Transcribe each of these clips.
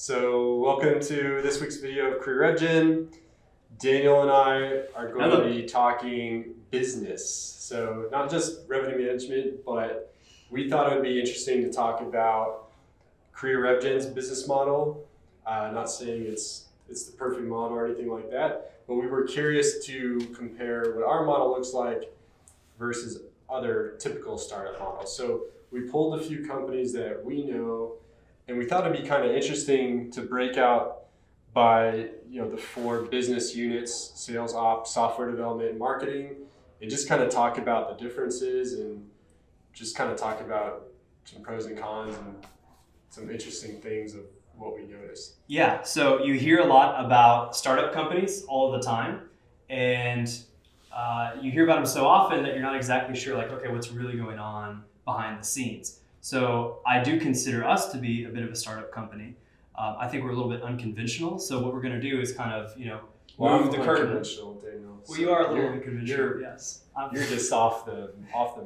So welcome to this week's video of Kriya RevGEN. Daniel and I are going to be talking business. So not just revenue management, but we thought it would be interesting to talk about Kriya RevGEN's business model. Not saying it's the perfect model or anything like that, but we were curious to compare what our model looks like versus other typical startup models. So we pulled a few companies that we know, and we thought it'd be kind of interesting to break out by the 4 business units: sales, ops, software development, and marketing, and just kind of talk about the differences and just kind of talk about some pros and cons and some interesting things of what we noticed. Yeah, so you hear a lot about startup companies all the time, and you hear about them so often that you're not exactly sure, like, okay, what's really going on behind the scenes. So I do consider us to be a bit of a startup company. I think we're a little bit unconventional. So what we're going to do is kind of, move the curtain. Daniel. Well, you are a little unconventional, yes. You're just off the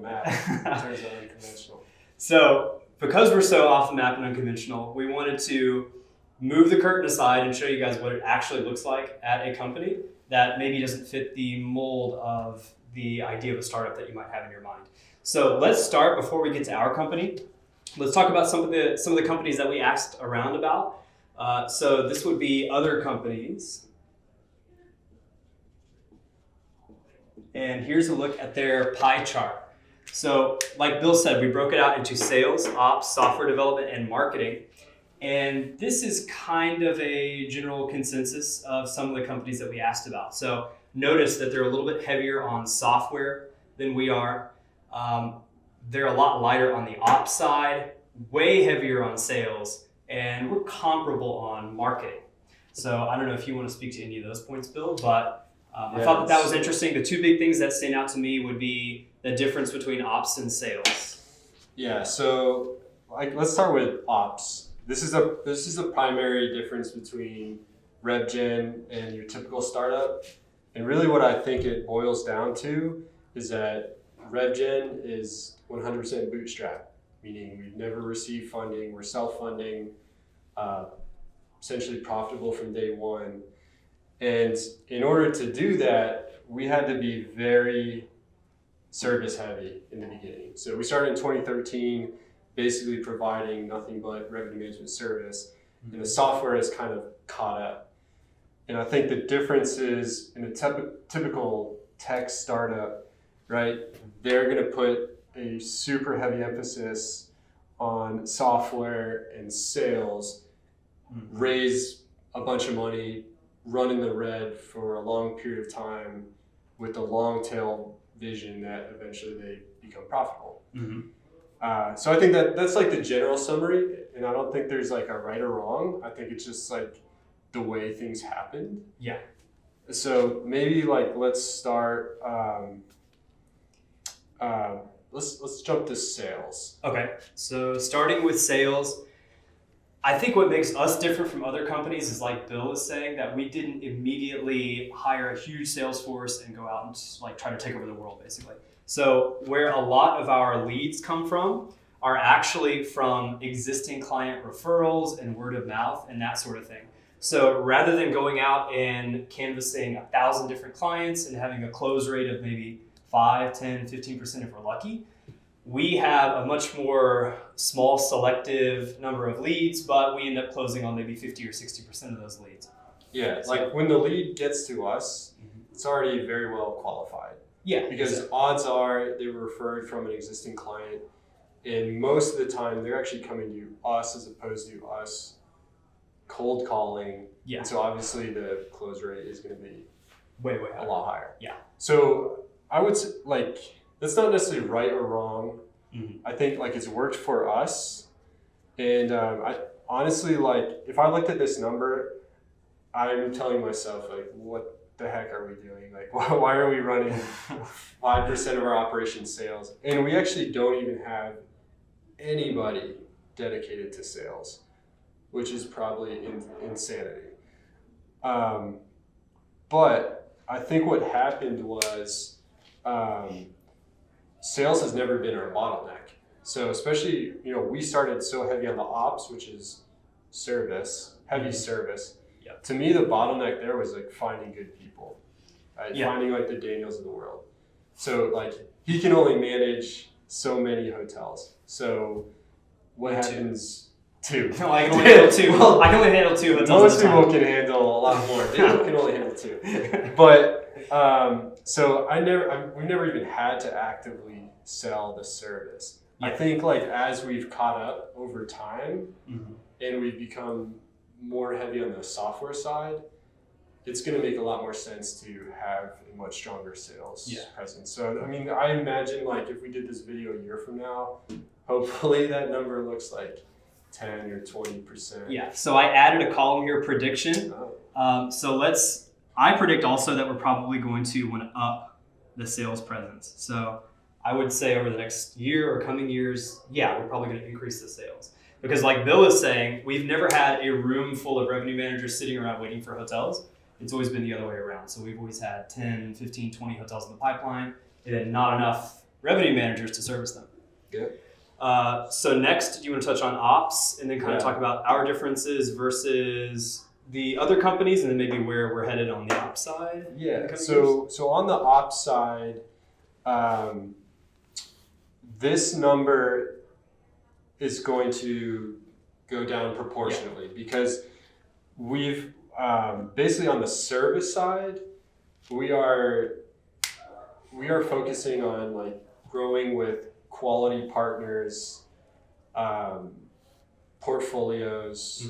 map in terms of unconventional. So because we're so off the map and unconventional, we wanted to move the curtain aside and show you guys what it actually looks like at a company that maybe doesn't fit the mold of the idea of a startup that you might have in your mind. So let's start, before we get to our company, let's talk about some of the companies that we asked around about. So this would be other companies. And here's a look at their pie chart. So like Bill said, we broke it out into sales, ops, software development, and marketing. And this is kind of a general consensus of some of the companies that we asked about. So notice that they're a little bit heavier on software than we are. They're a lot lighter on the ops side, way heavier on sales, and we're comparable on marketing. So I don't know if you want to speak to any of those points, Bill, but I thought that was interesting. The 2 big things that stand out to me would be the difference between ops and sales. Yeah, so let's start with ops. This is a primary difference between RevGEN and your typical startup. And really what I think it boils down to is that RevGEN is 100% bootstrap, meaning we've never received funding, we're self-funding, essentially profitable from day one. And in order to do that, we had to be very service heavy in the beginning. So we started in 2013, basically providing nothing but revenue management service, and the software has kind of caught up. And I think the difference is in a typical tech startup, right? They're going to put a super heavy emphasis on software and sales, raise a bunch of money, run in the red for a long period of time with the long tail vision that eventually they become profitable. So I think that's like the general summary, and I don't think there's like a right or wrong. I think it's just like the way things happened. Yeah. So maybe let's start. Let's jump to sales. Okay, so starting with sales, I think what makes us different from other companies is, like Bill is saying, that we didn't immediately hire a huge sales force and go out and try to take over the world, basically. So where a lot of our leads come from are actually from existing client referrals and word of mouth and that sort of thing. So rather than going out and canvassing 1,000 different clients and having a close rate of maybe 5, 10, 15% if we're lucky, we have a much more small selective number of leads, but we end up closing on maybe 50 or 60% of those leads. Yeah, so when the lead gets to us, it's already very well qualified. Yeah, because odds are they were referred from an existing client, and most of the time they're actually coming to us as opposed to us cold calling. Yeah. And so obviously the close rate is going to be way higher. A lot higher. Yeah. So I would say, that's not necessarily right or wrong. I think it's worked for us, and I honestly, if I looked at this number, I'm telling myself, what the heck are we doing? Why are we running 5% of our operation sales? And we actually don't even have anybody dedicated to sales, which is probably insanity. But I think what happened was sales has never been our bottleneck. So especially, we started so heavy on the ops, which is service, heavy service. Yep. To me, the bottleneck there was like finding good people, right? Yeah. Finding like the Daniels of the world. So like he can only manage so many hotels. So what happens? Two. No, I can only handle two. Well, I can only handle two hotels most at a time. people can handle a lot more. Daniel can only handle two. But so we've never even had to actively sell the service. Yeah. I think like as we've caught up over time and we've become more heavy on the software side, it's going to make a lot more sense to have a much stronger sales presence. So I mean, I imagine like if we did this video a year from now, hopefully that number looks like 10 or 20%. Yeah. So I added a column here, prediction. I predict also that we're probably going to want to up the sales presence. So I would say over the next year or coming years, we're probably going to increase the sales. Because like Bill is saying, we've never had a room full of revenue managers sitting around waiting for hotels. It's always been the other way around. So we've always had 10, 15, 20 hotels in the pipeline and then not enough revenue managers to service them. Yeah. So next, do you want to touch on ops and then kind of talk about our differences versus the other companies and then maybe where we're headed on the ops side? Yeah. So on the ops side, this number is going to go down proportionately because we've basically on the service side, we are focusing on like growing with quality partners, portfolios,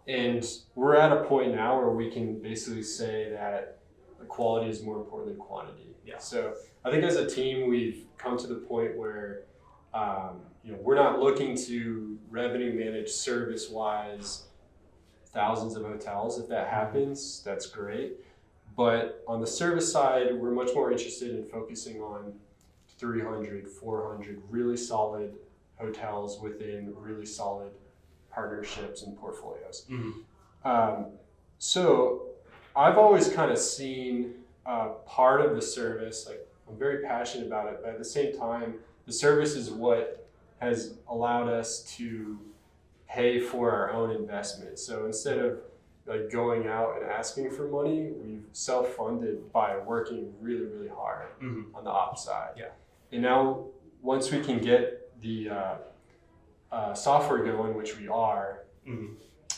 and we're at a point now where we can basically say that the quality is more important than quantity. Yeah. So I think as a team, we've come to the point where we're not looking to revenue manage service-wise thousands of hotels. If that happens, that's great. But on the service side, we're much more interested in focusing on 300, 400 really solid hotels within really solid partnerships and portfolios. So I've always kind of seen part of the service, like I'm very passionate about it, but at the same time, the service is what has allowed us to pay for our own investment. So instead of like going out and asking for money, we've self-funded by working really, really hard on the ops side. Yeah. And now once we can get the software going, which we are,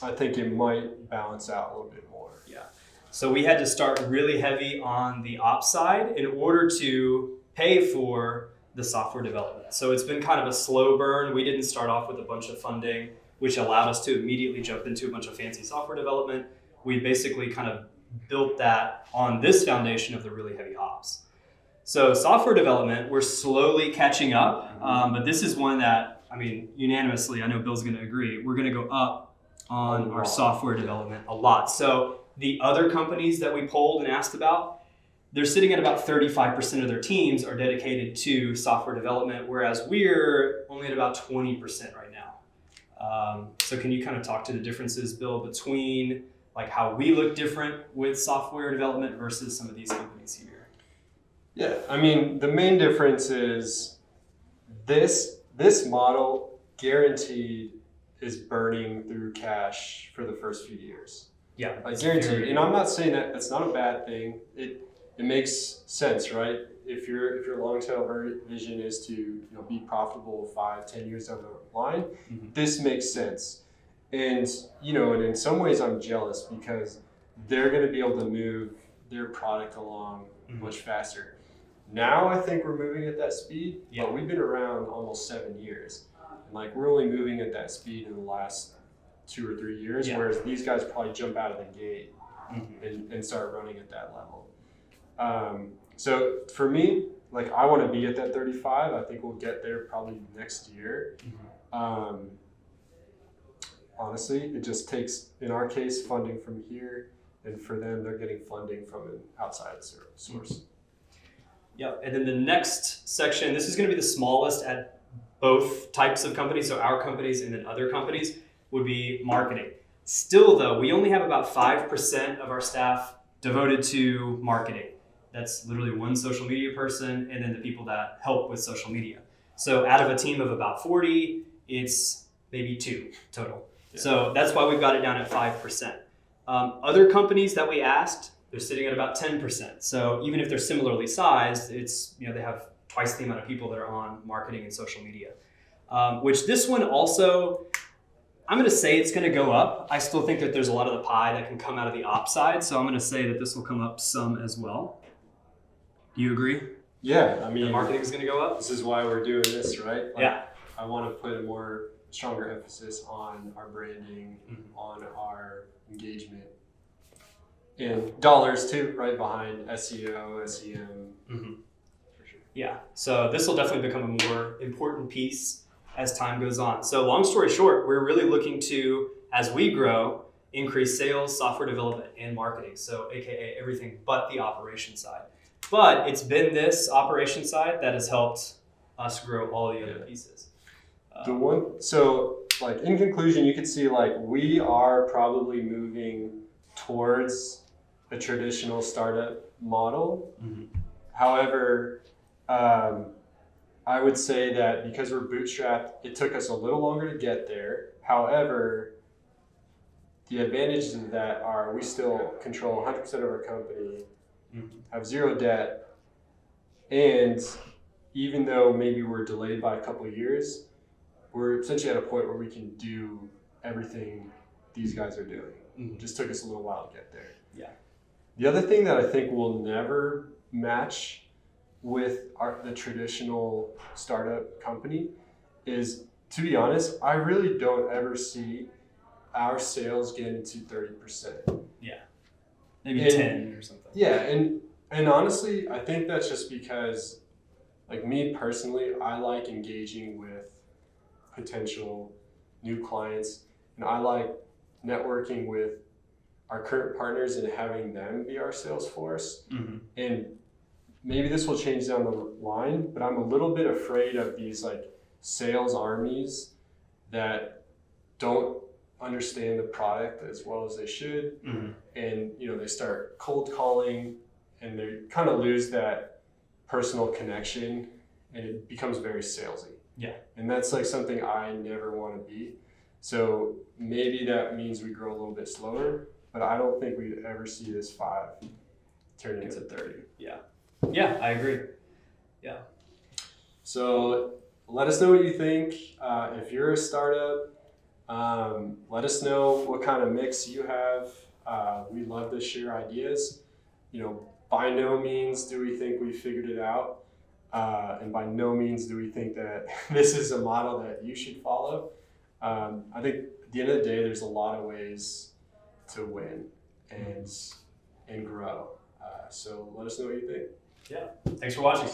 I think it might balance out a little bit more. Yeah. So we had to start really heavy on the ops side in order to pay for the software development. So it's been kind of a slow burn. We didn't start off with a bunch of funding, which allowed us to immediately jump into a bunch of fancy software development. We basically kind of built that on this foundation of the really heavy ops. So software development, we're slowly catching up, but this is one that, I mean, unanimously, I know Bill's going to agree, we're going to go up on our software development a lot. So the other companies that we polled and asked about, they're sitting at about 35% of their teams are dedicated to software development, whereas we're only at about 20% right now. So can you kind of talk to the differences, Bill, between like how we look different with software development versus some of these companies here? Yeah, I mean, the main difference is this model guaranteed is burning through cash for the first few years. Yeah, I guarantee. And I'm not saying that that's not a bad thing. It makes sense, right? If your long-term vision is to be profitable 5-10 years down the line, this makes sense. And and in some ways I'm jealous because they're going to be able to move their product along much faster. Now I think we're moving at that speed, but we've been around almost 7 years. And like we're only moving at that speed in the last 2 or 3 years, whereas these guys probably jump out of the gate and start running at that level. So for me, like I want to be at that 35. I think we'll get there probably next year. Honestly, it just takes, in our case, funding from here, and for them, they're getting funding from an outside source. Yep, and then the next section, this is going to be the smallest at both types of companies, so our companies and then other companies, would be marketing. Still though, we only have about 5% of our staff devoted to marketing. That's literally one social media person and then the people that help with social media. So out of a team of about 40, it's maybe 2 total. So that's why we've got it down at 5%. Other companies that we asked, they're sitting at about 10%. So even if they're similarly sized, it's, they have twice the amount of people that are on marketing and social media. Which this one also, I'm going to say it's going to go up. I still think that there's a lot of the pie that can come out of the ops side. So I'm going to say that this will come up some as well. Do you agree? Yeah, I mean, The marketing is going to go up? This is why we're doing this, right? Yeah. I want to put a stronger emphasis on our branding, on our engagement, and dollars too, right behind SEO, SEM. For sure. Yeah, so this will definitely become a more important piece as time goes on. So long story short, we're really looking to, as we grow, increase sales, software development, and marketing. So AKA everything but the operation side. But it's been this operation side that has helped us grow all the other pieces. In conclusion, you could see we are probably moving towards a traditional startup model. However, I would say that because we're bootstrapped, it took us a little longer to get there. However, the advantages of that are we still control 100% of our company, have zero debt, and even though maybe we're delayed by a couple of years, we're essentially at a point where we can do everything these guys are doing. It just took us a little while to get there. Yeah. The other thing that I think will never match with the traditional startup company is, to be honest, I really don't ever see our sales getting to 30%. Yeah. Maybe 10 or something. Yeah, and honestly, I think that's just because, me personally, I like engaging with potential new clients, and I like networking with our current partners and having them be our sales force. And maybe this will change down the line, but I'm a little bit afraid of these sales armies that don't understand the product as well as they should. And they start cold calling and they kind of lose that personal connection and it becomes very salesy. Yeah. And that's something I never want to be. So maybe that means we grow a little bit slower, but I don't think we'd ever see this 5 turn into 30. Yeah. Yeah, I agree. Yeah. So let us know what you think. If you're a startup, let us know what kind of mix you have. We love to share ideas. By no means do we think we figured it out. And by no means do we think that this is a model that you should follow. I think at the end of the day, there's a lot of ways to win and grow. So let us know what you think. Yeah. Thanks for watching.